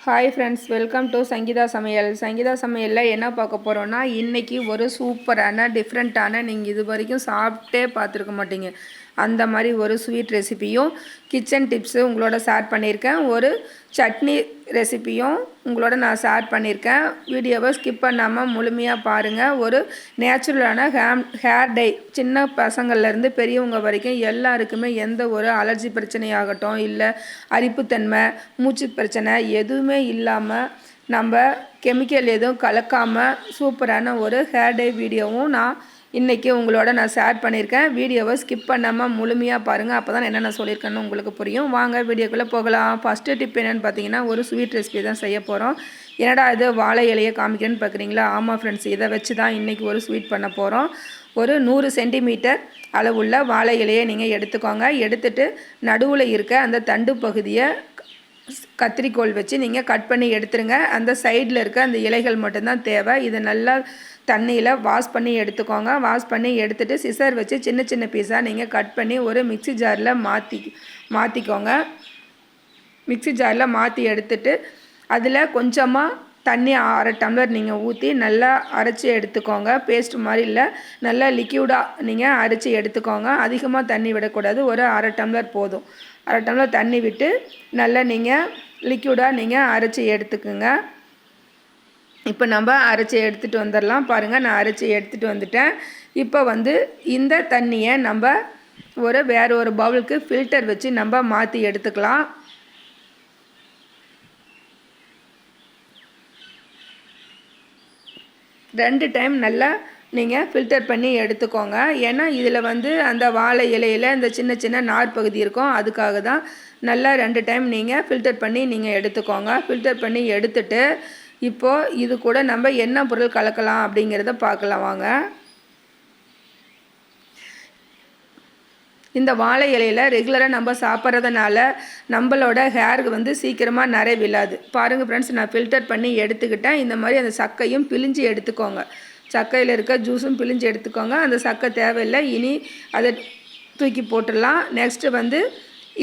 Hi friends, welcome to Sangeetha சமையல். சங்கீதா சமையலில் என்ன பார்க்க போகிறோன்னா, இன்றைக்கி ஒரு சூப்பரான டிஃப்ரெண்ட்டான நீங்கள் இது வரைக்கும் சாப்பிட்டே பார்த்துருக்க மாட்டீங்க அந்த மாதிரி ஒரு ஸ்வீட் ரெசிபியும் கிச்சன் டிப்ஸு உங்களோட ஷேர் பண்ணியிருக்கேன். ஒரு சட்னி ரெசிபியும் உங்களோட நான் ஷேர் பண்ணியிருக்கேன். வீடியோவை ஸ்கிப் பண்ணாமல் முழுமையாக பாருங்கள். ஒரு நேச்சுரலான ஹேர் டை சின்ன பசங்கள்லேருந்து பெரியவங்க வரைக்கும் எல்லாருக்குமே எந்த ஒரு அலர்ஜி பிரச்சனையாகட்டும், இல்லை அரிப்புத்தன்மை, மூச்சு பிரச்சனை எதுவுமே இல்லாமல் நம்ம கெமிக்கல் எதுவும் கலக்காமல் சூப்பரான ஒரு ஹேர் டை வீடியோவும் இன்றைக்கி உங்களோட நான் ஷேர் பண்ணியிருக்கேன். வீடியோவை ஸ்கிப் பண்ணாமல் முழுமையாக பாருங்கள். அப்போ தான் என்னென்ன சொல்லியிருக்கேன்னு உங்களுக்கு புரியும். வாங்க வீடியோக்குள்ளே போகலாம். ஃபஸ்ட்டு டிப் என்னென்னு பார்த்தீங்கன்னா, ஒரு ஸ்வீட் ரெசிபி தான் செய்ய போகிறோம். என்னடா இது வாழை இலையை காமிக்கிறேன்னு பார்க்குறீங்களா? ஆமாம் ஃப்ரெண்ட்ஸ், இதை வச்சு தான் இன்றைக்கி ஒரு ஸ்வீட் பண்ண போகிறோம். ஒரு 100 சென்டிமீட்டர் அளவுள்ள வாழை இலையை நீங்கள் எடுத்துக்கோங்க. எடுத்துகிட்டு நடுவில் இருக்க அந்த தண்டு பகுதியை கத்திரிக்கோல் வச்சு நீங்கள் கட் பண்ணி எடுத்துருங்க. அந்த சைடில் இருக்க அந்த இலைகள் மட்டும்தான் தேவை. இதை நல்லா தண்ணியில் வாஷ் பண்ணி எடுத்துக்கோங்க. வாஷ் பண்ணி எடுத்துகிட்டு சிசர் வச்சு சின்ன சின்ன பீஸாக நீங்கள் கட் பண்ணி ஒரு மிக்ஸி ஜாரில் மாற்றிக்கோங்க. மிக்ஸி ஜாரில் மாற்றி எடுத்துட்டு அதில் கொஞ்சமாக தண்ணி 1/2 டம்ளர் நீங்கள் ஊற்றி நல்லா அரைச்சி எடுத்துக்கோங்க. பேஸ்ட் மாதிரி இல்லை, நல்லா லிக்யூடாக நீங்கள் அரைச்சி எடுத்துக்கோங்க. அதிகமாக தண்ணி விடக்கூடாது. ஒரு 1/2 டம்ளர் போதும். 1/2 டம்ளர் தண்ணி விட்டு நல்லா நீங்கள் லிக்யூடாக நீங்கள் அரைச்சி எடுத்துக்குங்க. இப்போ நம்ம அரைச்சி எடுத்துகிட்டு வந்துடலாம். பாருங்கள், நான் அரைச்சி எடுத்துகிட்டு வந்துட்டேன். இப்போ இந்த தண்ணியை நம்ம வேறு ஒரு பவுலுக்கு ஃபில்டர் வச்சு நம்ம மாற்றி எடுத்துக்கலாம். ரெண்டு டைம் நல்லா நீங்கள் ஃபில்டர் பண்ணி எடுத்துக்கோங்க. ஏன்னா இதில் அந்த வாழை இலையில் இந்த சின்ன சின்ன நார் பகுதி இருக்கும். அதுக்காக தான் நல்லா 2 டைம் நீங்கள் ஃபில்டர் பண்ணி நீங்கள் எடுத்துக்கோங்க. ஃபில்டர் பண்ணி எடுத்துட்டு இப்போது இது கூட நம்ம என்ன பொருள் கலக்கலாம் அப்படிங்கிறத பார்க்கலாம் வாங்க. இந்த வாழை இலையில் ரெகுலராக நம்ம சாப்பிட்றதுனால நம்மளோட ஹேருக்கு சீக்கிரமாக நிறை விழாது. பாருங்கள் ஃப்ரெண்ட்ஸ், நான் ஃபில்டர் பண்ணி எடுத்துக்கிட்டேன். இந்த மாதிரி அந்த சக்கையும் பிழிஞ்சு எடுத்துக்கோங்க. சக்கையில் இருக்க ஜூஸும் பிழிஞ்சு எடுத்துக்கோங்க. அந்த சக்கை தேவையில்லை, இனி அதை தூக்கி போட்டுடலாம். நெக்ஸ்ட்டு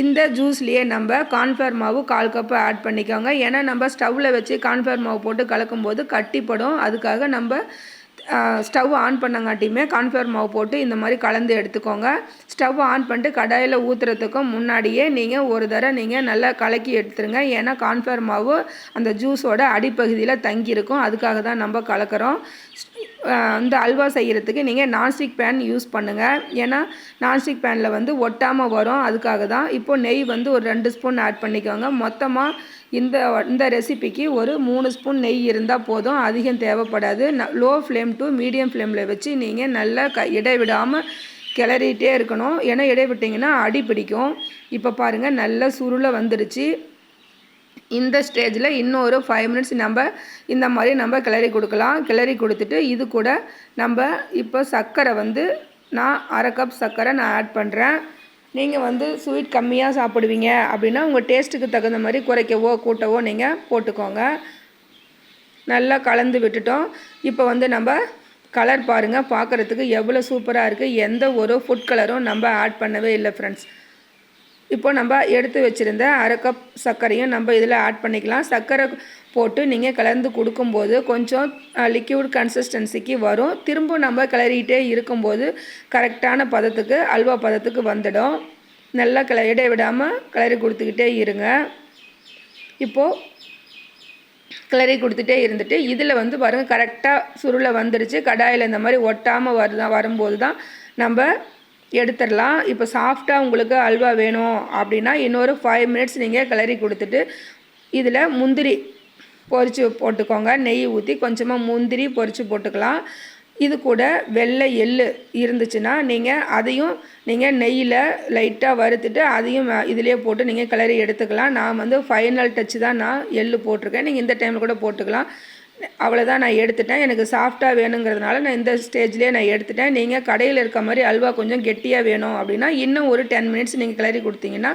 இந்த ஜூஸ்லேயே நம்ம கார்ன்ஃப்ளவர் மாவு 1/4 கப்பு ஆட் பண்ணிக்கோங்க. ஏன்னா நம்ம ஸ்டவ்வில் வச்சு கார்ன்ஃப்ளவர் மாவு போட்டு கலக்கும்போது கட்டிப்படும். அதுக்காக நம்ம ஸ்டவ் ஆன் பண்ணங்காட்டியுமே கார்ன்ஃப்ளவர் மாவு போட்டு இந்த மாதிரி கலந்து எடுத்துக்கோங்க. ஸ்டவ் ஆன் பண்ணிட்டு கடாயில் ஊற்றுறதுக்கும் முன்னாடியே நீங்கள் ஒரு தடவை நீங்கள் நல்லா கலக்கி எடுத்துருங்க. ஏன்னா கார்ன்ஃப்ளவர் மாவு அந்த ஜூஸோட அடிப்பகுதியில் தங்கியிருக்கும். அதுக்காக தான் நம்ம கலக்கிறோம். இந்த அல்வா செய்கிறதுக்கு நீங்கள் நான்ஸ்டிக் பேன் யூஸ் பண்ணுங்கள். ஏன்னா நான்ஸ்டிக் பேனில் ஒட்டாமல் வரும். அதுக்காக தான். இப்போது நெய் ஒரு 2 ஸ்பூன் ஆட் பண்ணிக்கோங்க. மொத்தமாக இந்த ரெசிபிக்கு ஒரு 3 ஸ்பூன் நெய் இருந்தால் போதும். அதிகம் தேவைப்படாது. லோ ஃப்ளேம் டு மீடியம் ஃப்ளேமில் வச்சு நீங்கள் நல்லா இடைவிடாமல் கிளறிட்டே இருக்கணும். ஏன்னா இடைவிட்டிங்கன்னா அடி பிடிக்கும். இப்போ பாருங்கள், நல்ல சுருளை வந்துடுச்சு. இந்த ஸ்டேஜில் இன்னொரு 5 மினிட்ஸ் நம்ம இந்த மாதிரி நம்ம கிளறி கொடுக்கலாம். கிளறி கொடுத்துட்டு இது கூட நம்ம இப்போ சர்க்கரை நான் 1/2 கப் சர்க்கரை நான் ஆட் பண்ணுறேன். நீங்கள் ஸ்வீட் கம்மியாக சாப்பிடுவீங்க அப்படின்னா உங்கள் டேஸ்ட்டுக்கு தகுந்த மாதிரி குறைக்கவோ கூட்டவோ நீங்கள் போட்டுக்கோங்க. நல்லா கலந்து விட்டுட்டோம். இப்போ நம்ம கலர் பாருங்கள், பார்க்குறதுக்கு எவ்வளோ சூப்பராக இருக்குது. எந்த ஒரு ஃபுட் கலரும் நம்ம ஆட் பண்ணவே இல்லை ஃப்ரெண்ட்ஸ். இப்போ நம்ம எடுத்து வச்சுருந்த 1/2 கப் சர்க்கரையும் நம்ம இதில் ஆட் பண்ணிக்கலாம். சர்க்கரை போட்டு நீங்கள் கலந்து கொடுக்கும்போது கொஞ்சம் லிக்யூட் கன்சிஸ்டன்சிக்கு வரும். திரும்ப நம்ம கிளறிகிட்டே இருக்கும்போது கரெக்டான பதத்துக்கு, அல்வா பதத்துக்கு வந்துடும். நல்லா இடைவிடாமல் கிளறி கொடுத்துக்கிட்டே இருங்க. இப்போது கிளறி கொடுத்துட்டே இருந்துட்டு இதில் பாருங்கள், கரெக்டாக சுருளை வந்துடுச்சு. கடாயில் இந்த மாதிரி ஒட்டாமல் வரும்போது தான் நம்ம எடுத்துடலாம். இப்போ சாஃப்டாக உங்களுக்கு அல்வா வேணும் அப்படின்னா இன்னொரு 5 மினிட்ஸ் நீங்கள் கிளறி கொடுத்துட்டு இதில் முந்திரி பொரித்து போட்டுக்கோங்க. நெய் ஊற்றி கொஞ்சமாக முந்திரி பொரித்து போட்டுக்கலாம். இது கூட வெள்ளை எள்ளு இருந்துச்சுன்னா நீங்கள் அதையும் நீங்கள் நெய்யில் லைட்டாக வறுத்துட்டு அதையும் இதிலே போட்டு நீங்கள் கிளறி எடுத்துக்கலாம். நான் ஃபைனல் டச்சு தான் நான் எள்ளு போட்டிருக்கேன். நீங்கள் இந்த டைமில் கூட போட்டுக்கலாம். அவ்வளோதான், நான் எடுத்துட்டேன். எனக்கு சாஃப்டாக வேணுங்கிறதுனால நான் இந்த ஸ்டேஜ்லேயே நான் எடுத்துட்டேன். நீங்கள் கடையில் இருக்க மாதிரி அல்வா கொஞ்சம் கெட்டியாக வேணும் அப்படின்னா இன்னும் ஒரு 10 மினிட்ஸ் நீங்கள் கிளறி கொடுத்தீங்கன்னா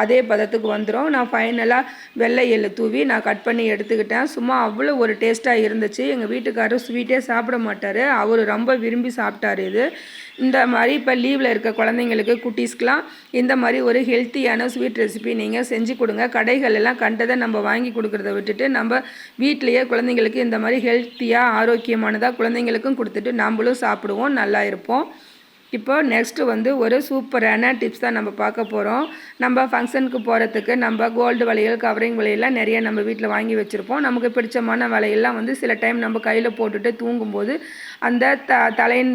அதே பதத்துக்கு வந்துடும். நான் ஃபைனலாக வெள்ளை எள்ளு தூவி நான் கட் பண்ணி எடுத்துக்கிட்டேன். சும்மா அவ்வளோ ஒரு டேஸ்ட்டாக இருந்துச்சு. எங்கள் வீட்டுக்காரர் ஸ்வீட்டே சாப்பிட மாட்டார், அவர் ரொம்ப விரும்பி சாப்பிட்டார் இது. இந்த மாதிரி இப்போ லீவில் இருக்க குழந்தைங்களுக்கு குட்டீஸ்க்கெலாம் இந்த மாதிரி ஒரு ஹெல்த்தியான ஸ்வீட் ரெசிபி நீங்கள் செஞ்சு கொடுங்க. கடைகளெல்லாம் கண்டதை நம்ம வாங்கி கொடுக்குறத விட்டுட்டு நம்ம வீட்டிலையே குழந்தைங்களுக்கு இந்த மாதிரி ஹெல்த்தியாக ஆரோக்கியமானதாக குழந்தைங்களுக்கும் கொடுத்துட்டு நம்மளும் சாப்பிடுவோம், நல்லா இருப்போம். இப்போ நெக்ஸ்ட்டு வந்து ஒரு சூப்பரான டிப்ஸ் தான் நம்ம பார்க்க போகிறோம். நம்ம ஃபங்க்ஷனுக்கு போகிறதுக்கு நம்ம கோல்டு வளையல், கவரிங் வளையல்லாம் நிறைய நம்ம வீட்டில் வாங்கி வச்சுருப்போம். நமக்கு பிடிச்சமான வளையல்லாம் வந்து சில டைம் நம்ம கையில் போட்டுட்டு தூங்கும்போது அந்த தலையின்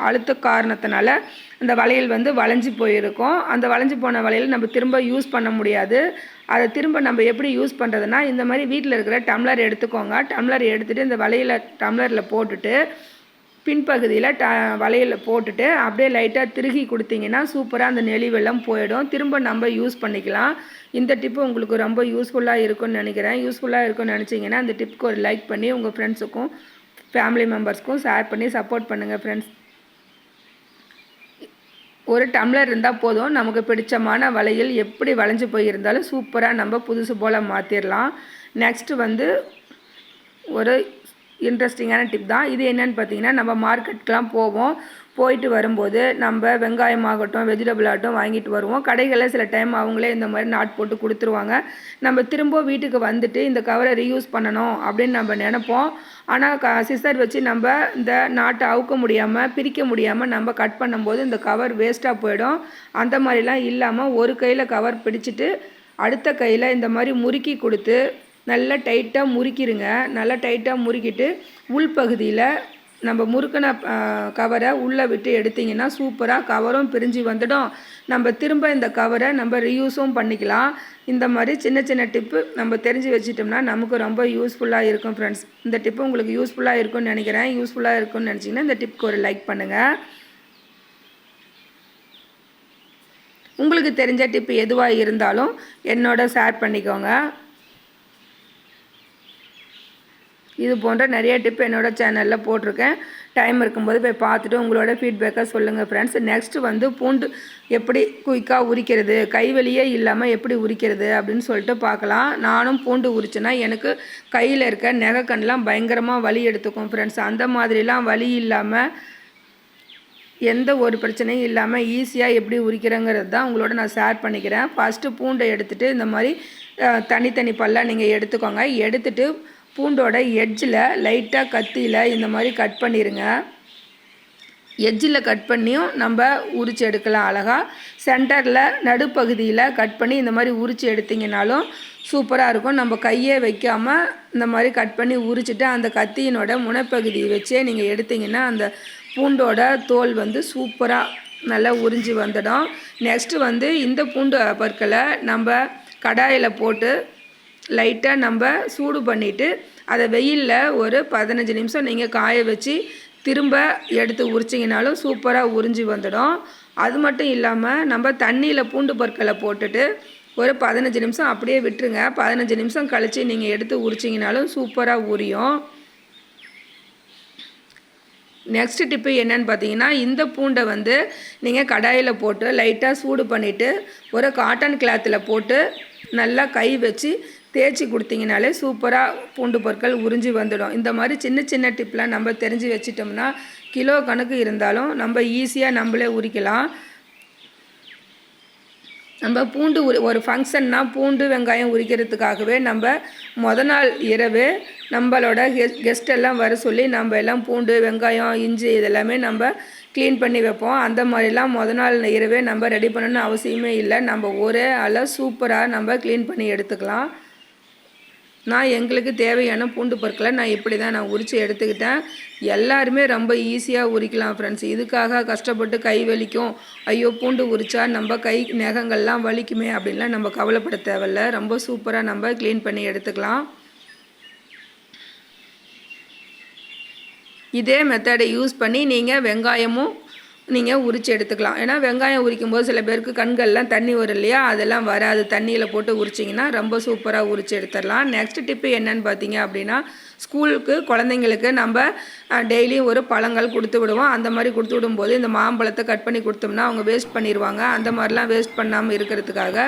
அழுத்த காரணத்தினால அந்த வளையல் வந்து வளைஞ்சி போயிருக்கும். அந்த வளைஞ்சி போன வளையல் நம்ம திரும்ப யூஸ் பண்ண முடியாது. அதை திரும்ப நம்ம எப்படி யூஸ் பண்ணுறதுனா, இந்த மாதிரி வீட்டில் இருக்கிற டம்ளர் எடுத்துக்கோங்க. டம்ளர் எடுத்துகிட்டு இந்த வளையலை டம்ளரில் போட்டுட்டு பின்பகுதியில் வளையல் போட்டுட்டு அப்படியே லைட்டாக திருகி கொடுத்தீங்கன்னா சூப்பராக அந்த நெளிவெல்லாம் போயிடும். திரும்ப நம்ம யூஸ் பண்ணிக்கலாம். இந்த டிப்பு உங்களுக்கு ரொம்ப யூஸ்ஃபுல்லாக இருக்கும்னு நினைக்கிறேன். யூஸ்ஃபுல்லாக இருக்கும்னு நினச்சிங்கன்னா அந்த டிப்புக்கு ஒரு லைக் பண்ணி உங்கள் ஃப்ரெண்ட்ஸுக்கும் ஃபேமிலி மெம்பர்ஸ்க்கும் ஷேர் பண்ணி சப்போர்ட் பண்ணுங்கள் ஃப்ரெண்ட்ஸ். ஒரு டம்ளர் இருந்தால் போதும், நமக்கு பிடிச்சமான வளையல் எப்படி வளைஞ்சு போயிருந்தாலும் சூப்பராக நம்ம புதுசு போல் மாற்றிடலாம். நெக்ஸ்ட்டு வந்து ஒரு இன்ட்ரெஸ்டிங்கான டிப் தான் இது. என்னென்னு பார்த்தீங்கன்னா, நம்ம மார்க்கெட்டுக்கெலாம் போயிட்டு வரும்போது நம்ம வெங்காயமாகட்டும் வெஜிடபிள் ஆகட்டும் வாங்கிட்டு வருவோம். கடைகளில் சில டைம் அவங்களே இந்த மாதிரி நாட் போட்டு கொடுத்துருவாங்க. நம்ம திரும்ப வீட்டுக்கு வந்துட்டு இந்த கவரை ரீயூஸ் பண்ணணும் அப்படின்னு நம்ம நினைப்போம். ஆனால் சிசர் வச்சு நம்ம இந்த நாட்டை அவுக்க முடியாமல் பிரிக்க முடியாமல் நம்ம கட் பண்ணும்போது இந்த கவர் வேஸ்ட்டாக போயிடும். அந்த மாதிரிலாம் இல்லாமல் ஒரு கையில் கவர் பிடிச்சிட்டு அடுத்த கையில் இந்த மாதிரி முறுக்கி கொடுத்து நல்லா டைட்டாக முறுக்கிடுங்க. நல்லா டைட்டாக முறுக்கிட்டு உள்பகுதியில் நம்ம முறுக்கின கவரை உள்ளே விட்டு எடுத்திங்கன்னா சூப்பராக கவரும் பிரிஞ்சு வந்துடும். நம்ம திரும்ப இந்த கவரை நம்ம ரீயூஸும் பண்ணிக்கலாம். இந்த மாதிரி சின்ன சின்ன டிப்பு நம்ம தெரிஞ்சு வச்சிட்டோம்னா நமக்கு ரொம்ப யூஸ்ஃபுல்லாக இருக்கும் ஃப்ரெண்ட்ஸ். இந்த டிப்பு உங்களுக்கு யூஸ்ஃபுல்லாக இருக்கும்னு நினைக்கிறேன். யூஸ்ஃபுல்லாக இருக்கும்னு நினச்சிங்கன்னா இந்த டிப்புக்கு ஒரு லைக் பண்ணுங்கள். உங்களுக்கு தெரிஞ்ச டிப்பு எதுவாக இருந்தாலும் என்னோட ஷேர் பண்ணிக்கோங்க. இது போன்ற நிறைய டிப் என்னோடய சேனலில் போட்டிருக்கேன். டைம் இருக்கும்போது போய் பார்த்துட்டு உங்களோட ஃபீட்பேக்காக சொல்லுங்கள் ஃப்ரெண்ட்ஸ். நெக்ஸ்ட்டு வந்து பூண்டு எப்படி குயிக்காக உரிக்கிறது, கைவலியே இல்லாமல் எப்படி உரிக்கிறது அப்படின்னு சொல்லிட்டு பார்க்கலாம். நானும் பூண்டு உரிச்சேன்னா எனக்கு கையில் இருக்க நெகக்கண்ணெலாம் பயங்கரமாக வலி எடுத்துக்கும் ஃப்ரெண்ட்ஸ். அந்த மாதிரிலாம் வலி இல்லாமல் எந்த ஒரு பிரச்சனையும் இல்லாமல் ஈஸியாக எப்படி உரிக்கிறேங்கிறது தான் உங்களோட நான் ஷேர் பண்ணிக்கிறேன். ஃபஸ்ட்டு பூண்டை எடுத்துகிட்டு இந்த மாதிரி தனித்தனி பல்லாக நீங்கள் எடுத்துக்கோங்க. எடுத்துகிட்டு பூண்டோட எட்ஜில் லைட்டாக கத்தியில் இந்த மாதிரி கட் பண்ணிடுங்க. எட்ஜில் கட் பண்ணியும் நம்ம உரித்து எடுக்கலாம் அழகாக. சென்டரில் நடுப்பகுதியில் கட் பண்ணி இந்த மாதிரி உரித்து எடுத்திங்கனாலும் சூப்பராக இருக்கும். நம்ம கையே வைக்காமல் இந்த மாதிரி கட் பண்ணி உரிச்சிட்டு அந்த கத்தியினோட முனைப்பகுதியை வச்சே நீங்கள் எடுத்திங்கன்னா அந்த பூண்டோட தோல் வந்து சூப்பராக நல்லா உறிஞ்சி வந்துடும். நெக்ஸ்ட்டு வந்து இந்த பூண்டு பற்களை நம்ம கடாயில் போட்டு லைட்டாக நம்ம சூடு பண்ணிவிட்டு அதை வெயிலில் ஒரு 15 நிமிஷம் நீங்கள் காய வச்சு திரும்ப எடுத்து உரிச்சிங்கனாலும் சூப்பராக உறிஞ்சி வந்துடும். அது மட்டும் இல்லாமல் நம்ம தண்ணியில் பூண்டு பற்களை போட்டுட்டு ஒரு 15 நிமிஷம் அப்படியே விட்டுருங்க. 15 நிமிஷம் கழித்து நீங்கள் எடுத்து உரிச்சிங்கனாலும் சூப்பராக உரியும். நெக்ஸ்ட் டிப்பு என்னென்னு பார்த்தீங்கன்னா, இந்த பூண்டை வந்து நீங்கள் கடாயில் போட்டு லைட்டாக சூடு பண்ணிவிட்டு ஒரு காட்டன் கிளாத்தில் போட்டு நல்லா கை வச்சு தேய்ச்சி கொடுத்தீங்கனாலே சூப்பராக பூண்டு பொருட்கள் உறிஞ்சி வந்துடும். இந்த மாதிரி சின்ன சின்ன டிப்லாம் நம்ம தெரிஞ்சு வச்சிட்டோம்னா கிலோ கணக்கு இருந்தாலும் நம்ம ஈஸியாக நம்மளே உரிக்கலாம். நம்ம பூண்டு ஒரு ஃபங்க்ஷன்னா பூண்டு வெங்காயம் உரிக்கிறதுக்காகவே நம்ம நாள் இரவு நம்மளோட கெஸ்டெல்லாம் வர சொல்லி நம்ம எல்லாம் பூண்டு வெங்காயம் இஞ்சி இதெல்லாமே நம்ம க்ளீன் பண்ணி வைப்போம். அந்த மாதிரிலாம் நாள் இரவே நம்ம ரெடி பண்ணணும்னு அவசியமே இல்லை. நம்ம ஒரே ஆளாக சூப்பராக நம்ம க்ளீன் பண்ணி எடுத்துக்கலாம். நான் எங்களுக்கு தேவையான பூண்டு பொருட்களை நான் இப்படி தான் நான் உரித்து எடுத்துக்கிட்டேன். எல்லாருமே ரொம்ப ஈஸியாக உரிக்கலாம் ஃப்ரெண்ட்ஸ். இதுக்காக கஷ்டப்பட்டு கை வலிக்கும், ஐயோ பூண்டு உரித்தா நம்ம கை நகங்கள்லாம் வலிக்குமே அப்படின்லாம் நம்ம கவலைப்பட தேவையில்ல. ரொம்ப சூப்பராக நம்ம க்ளீன் பண்ணி எடுத்துக்கலாம். இதே மெத்தடை யூஸ் பண்ணி நீங்கள் வெங்காயமும் நீங்கள் உரித்து எடுத்துக்கலாம். ஏன்னா வெங்காயம் உரிக்கும்போது சில பேருக்கு கண்கள்லாம் தண்ணி வரும் இல்லையா, அதெல்லாம் வராது. தண்ணியில் போட்டு உரிச்சிங்கன்னா ரொம்ப சூப்பராக உரித்து எடுத்துடலாம். நெக்ஸ்ட் டிப்பு என்னன்னு பார்த்தீங்க அப்படின்னா, ஸ்கூலுக்கு குழந்தைங்களுக்கு நம்ம டெய்லியும் ஒரு பழங்கள் கொடுத்து விடுவோம். அந்த மாதிரி கொடுத்து விடும்போது இந்த மாம்பழத்தை கட் பண்ணி கொடுத்தோம்னா அவங்க வேஸ்ட் பண்ணிடுவாங்க. அந்த மாதிரிலாம் வேஸ்ட் பண்ணாமல் இருக்கிறதுக்காக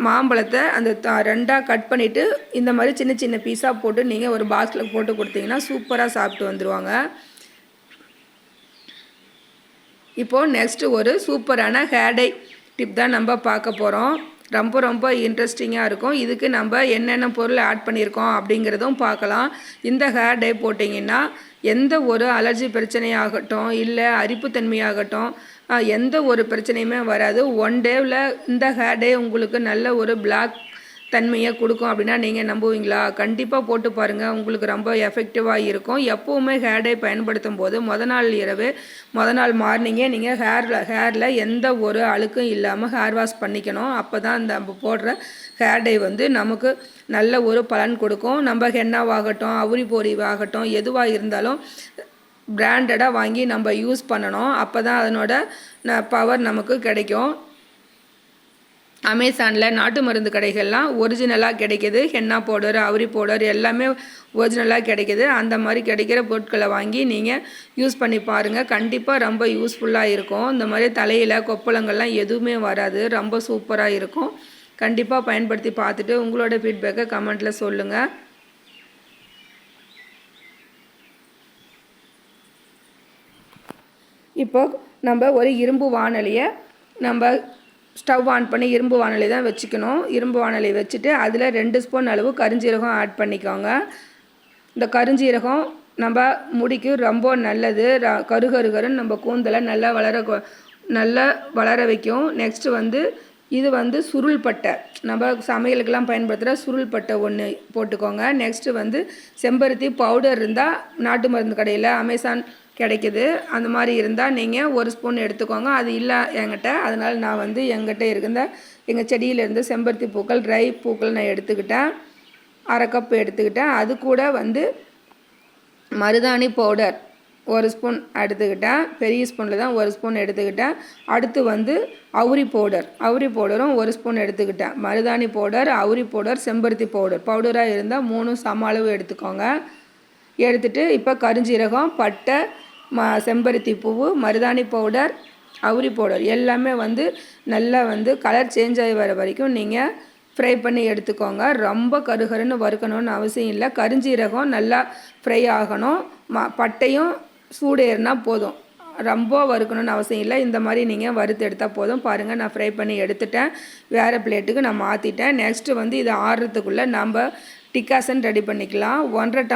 மாம்பழத்தை அந்த 2ஆக கட் பண்ணிவிட்டு இந்த மாதிரி சின்ன சின்ன பீஸாக போட்டு நீங்கள் ஒரு பாக்ஸில் போட்டு கொடுத்தீங்கன்னா சூப்பராக சாப்பிட்டு வந்துடுவாங்க. இப்போது நெக்ஸ்ட்டு ஒரு சூப்பரான ஹேர் டை டிப் தான் நம்ம பார்க்க போகிறோம். ரொம்ப இன்ட்ரெஸ்டிங்காக இருக்கும். இதுக்கு நம்ம என்னென்ன பொருள் ஆட் பண்ணியிருக்கோம் அப்படிங்கிறதும் பார்க்கலாம். இந்த ஹேர் டை போட்டிங்கன்னா எந்த ஒரு அலர்ஜி பிரச்சனையாகட்டும் இல்லை அரிப்புத்தன்மையாகட்டும் எந்த ஒரு பிரச்சனையுமே வராது. 1 டேவில் இந்த ஹேர் டை உங்களுக்கு நல்ல ஒரு பிளாக் தன்மையை கொடுக்கும் அப்படின்னா நீங்கள் நம்புவீங்களா? கண்டிப்பாக போட்டு பாருங்கள். உங்களுக்கு ரொம்ப எஃபெக்டிவாக இருக்கும். எப்போவுமே ஹேர் டை பயன்படுத்தும் போது மொதல் நாள் மார்னிங்கே நீங்கள் ஹேரில் எந்த ஒரு அழுக்கும் இல்லாமல் ஹேர் வாஷ் பண்ணிக்கணும். அப்போ தான் நம்ம போடுற ஹேர் டை வந்து நமக்கு நல்ல ஒரு பலன் கொடுக்கும். நம்ம ஹென்னாவாகட்டும் அவுரி பொரிவாகட்டும் எதுவாக இருந்தாலும் பிராண்டடாக வாங்கி நம்ம யூஸ் பண்ணணும். அப்போ தான் அதனோட பவர் நமக்கு கிடைக்கும். அமேசானில் நாட்டு மருந்து கடைகள்லாம் ஒரிஜினலாக கிடைக்கிது. ஹென்னா பவுடர் அவுரி பவுடர் எல்லாமே ஒரிஜினலாக கிடைக்கிது. அந்த மாதிரி கிடைக்கிற பொருட்களை வாங்கி நீங்கள் யூஸ் பண்ணி பாருங்கள். கண்டிப்பாக ரொம்ப யூஸ்ஃபுல்லாக இருக்கும். இந்த மாதிரி தலையில் கொப்பளங்கள்லாம் எதுவுமே வராது. ரொம்ப சூப்பராக இருக்கும். கண்டிப்பாக பயன்படுத்தி பார்த்துட்டு உங்களோட ஃபீட்பேக்கை கமெண்ட்டில் சொல்லுங்கள். இப்போ நம்ம ஒரு இரும்பு வாணலியை நம்ம ஸ்டவ் ஆன் பண்ணி இரும்பு வாணலி தான் வச்சுக்கணும். இரும்பு வாணலி வச்சுட்டு அதில் 2 ஸ்பூன் அளவு கருஞ்சீரகம் ஆட் பண்ணிக்கோங்க. இந்த கருஞ்சீரகம் நம்ம முடிக்கு ரொம்ப நல்லது. கருகருன்னு நம்ம கூந்தலை நல்லா வளர வைக்கும். நெக்ஸ்ட்டு வந்து இது வந்து சுருள் பட்டை, நம்ம சமையலுக்கெல்லாம் பயன்படுத்துகிற சுருள் பட்டை ஒன்று போட்டுக்கோங்க. நெக்ஸ்ட்டு வந்து செம்பருத்தி பவுடர் இருந்தால் நாட்டு மருந்து கடையில் அமேசான் கிடைக்கிது. அந்த மாதிரி இருந்தால் நீங்கள் 1 ஸ்பூன் எடுத்துக்கோங்க. அது இல்லை என்கிட்ட, அதனால் நான் வந்து எங்கிட்ட இருந்த எங்கள் செடியிலேருந்து செம்பருத்தி பூக்கள் ட்ரை பூக்கள் நான் எடுத்துக்கிட்டேன். 1/2 கப் எடுத்துக்கிட்டேன். அது கூட வந்து மருதாணி பவுடர் 1 ஸ்பூன் எடுத்துக்கிட்டேன். பெரிய ஸ்பூனில் தான் 1 ஸ்பூன் எடுத்துக்கிட்டேன். அடுத்து வந்து அவுரி பவுடரும் 1 ஸ்பூன் எடுத்துக்கிட்டேன். மருதாணி பவுடர், அவுரி பவுடர், செம்பருத்தி பவுடராக இருந்தால் 3 சம அளவு எடுத்துக்கோங்க. எடுத்துகிட்டு இப்போ கருஞ்சீரகம், பட்டை, செம்பருத்தி பூவு, மருதாணி பவுடர், அவுரி பவுடர் எல்லாமே வந்து நல்லா வந்து கலர் சேஞ்ச் ஆகி வர வரைக்கும் நீங்கள் ஃப்ரை பண்ணி எடுத்துக்கோங்க. ரொம்ப கருகருன்னு வறுக்கணும்னு அவசியம் இல்லை. கருஞ்சீரகம் நல்லா ஃப்ரை ஆகணும். பட்டையும் சூடு ஏறினா போதும். ரொம்ப வறுக்கணும்னு அவசியம் இல்லை. இந்த மாதிரி நீங்கள் வறுத்து எடுத்தால் போதும். பாருங்கள், நான் ஃப்ரை பண்ணி எடுத்துட்டேன். வேறு பிளேட்டுக்கு நான் மாற்றிட்டேன். நெக்ஸ்ட்டு வந்து இது ஆறுறதுக்குள்ளே நம்ம டிகாசன் ரெடி பண்ணிக்கலாம். 1.5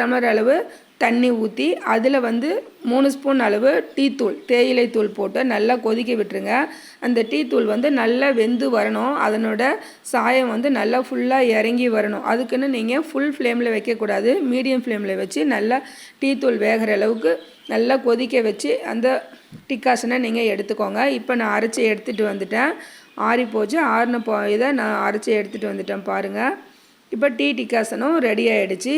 டம்ளர் அளவு தண்ணி ஊற்றி அதில் வந்து 3 ஸ்பூன் அளவு தேயிலை தூள் போட்டு நல்லா கொதிக்க விட்டுருங்க. அந்த தூள் வந்து நல்லா வெந்து வரணும். அதனோட சாயம் வந்து நல்லா ஃபுல்லாக இறங்கி வரணும். அதுக்குன்னு நீங்கள் ஃபுல் ஃப்ளேமில் வைக்கக்கூடாது. மீடியம் ஃப்ளேமில் வச்சு நல்லா தூள் வேகிற அளவுக்கு நல்லா கொதிக்க வச்சு அந்த டிகாசனை நீங்கள் எடுத்துக்கோங்க. இப்போ நான் அரைச்சி எடுத்துகிட்டு வந்துட்டேன். ஆறி போச்சு. இதை நான் அரைச்சி எடுத்துகிட்டு வந்துட்டேன் பாருங்கள். இப்போ டிகாசனும் ரெடி ஆகிடுச்சு.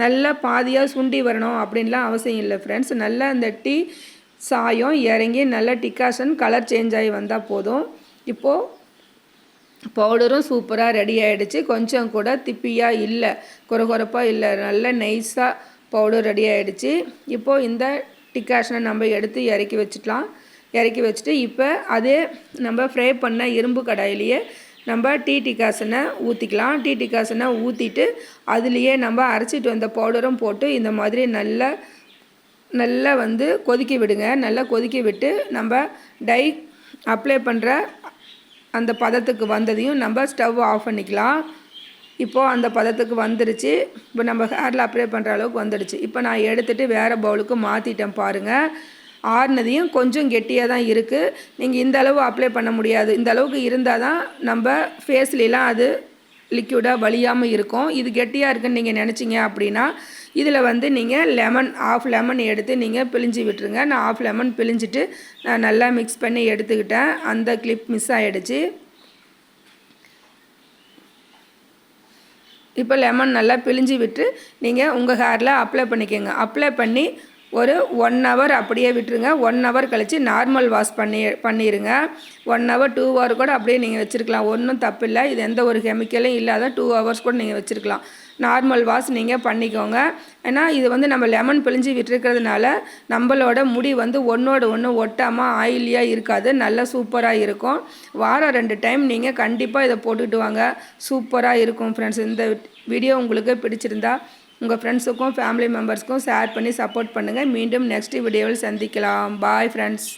நல்லா பாதியாக சுண்டி வரணும் அப்படின்லாம் அவசியம் இல்லை ஃப்ரெண்ட்ஸ். நல்லா அந்த சாயம் இறங்கி நல்லா டிகாசன் கலர் சேஞ்ச் ஆகி வந்தால் போதும். இப்போது பவுடரும் சூப்பராக ரெடி ஆகிடுச்சு. கொஞ்சம் கூட திப்பியாக இல்லை, கொரகொரப்பாக இல்லை, நல்ல நைஸாக பவுடர் ரெடி ஆகிடுச்சு. இப்போது இந்த டிகாசனை நம்ம எடுத்து இறக்கி வச்சுட்டு இப்போ அதே நம்ம ஃப்ரை பண்ண இரும்பு கடாயிலேயே நம்ம டிகாசனை ஊற்றிக்கலாம். டிகாசனை ஊற்றிட்டு அதுலேயே நம்ம அரைச்சிட்டு வந்த பவுடரும் போட்டு இந்த மாதிரி நல்லா வந்து கொதிக்க விடுங்க. நல்லா கொதிக்க விட்டு நம்ம டை அப்ளை பண்ணுற அந்த பதத்துக்கு வந்ததையும் நம்ம ஸ்டவ் ஆஃப் பண்ணிக்கலாம். இப்போது அந்த பதத்துக்கு வந்துடுச்சு. இப்போ நம்ம ஹேரில் அப்ளை பண்ணுற அளவுக்கு வந்துடுச்சு. இப்போ நான் எடுத்துகிட்டு வேறு பவுலுக்கு மாற்றிட்டேன் பாருங்கள். ஆறுனதையும் கொஞ்சம் கெட்டியாக தான் இருக்குது. நீங்கள் இந்த அளவு அப்ளை பண்ண முடியாது. இந்த அளவுக்கு இருந்தால் தான் நம்ம ஃபேஸ்லாம் அது லிக்யூடாக வலியாமல் இருக்கும். இது கெட்டியாக இருக்குன்னு நீங்கள் நினச்சிங்க அப்படின்னா இதில் வந்து நீங்கள் ஆஃப் லெமன் எடுத்து நீங்கள் பிழிஞ்சு விட்டுருங்க. நான் ஆஃப் லெமன் பிழிஞ்சிட்டு நான் நல்லா மிக்ஸ் பண்ணி எடுத்துக்கிட்டேன். அந்த கிளிப் மிஸ் ஆகிடுச்சு. இப்போ லெமன் நல்லா பிழிஞ்சு விட்டு நீங்கள் உங்கள் ஹேரில் அப்ளை பண்ணிக்கோங்க. அப்ளை பண்ணி ஒரு 1 ஹவர் அப்படியே விட்டுருங்க. 1 ஹவர் கழித்து நார்மல் வாஷ் பண்ணிடுங்க. 1 ஹவர் 2 ஹவர் கூட அப்படியே நீங்கள் வச்சுருக்கலாம், ஒன்றும் தப்பில்லை. இது எந்த ஒரு கெமிக்கலும் இல்லாத 2 ஹவர்ஸ் கூட நீங்கள் வச்சுருக்கலாம். நார்மல் வாஷ் நீங்கள் பண்ணிக்கோங்க. ஏன்னா இது வந்து நம்ம லெமன் பிழிஞ்சு விட்டுருக்கிறதுனால நம்மளோட முடி வந்து ஒன்றோட ஒன்று ஒட்டாமல் ஆயிலியாக இருக்காது, நல்லா சூப்பராக இருக்கும். வாரம் 2 டைம் நீங்கள் கண்டிப்பாக இதை போட்டுக்கிட்டு வாங்க, சூப்பராக இருக்கும் ஃப்ரெண்ட்ஸ். இந்த வீடியோ உங்களுக்கு பிடிச்சிருந்தா உங்கள் ஃப்ரெண்ட்ஸுக்கும் ஃபேமிலி மெம்பர்ஸ்க்கும் ஷேர் பண்ணி சப்போர்ட் பண்ணுங்கள். மீண்டும் நெக்ஸ்ட் வீடியோவில் சந்திக்கலாம். Bye friends.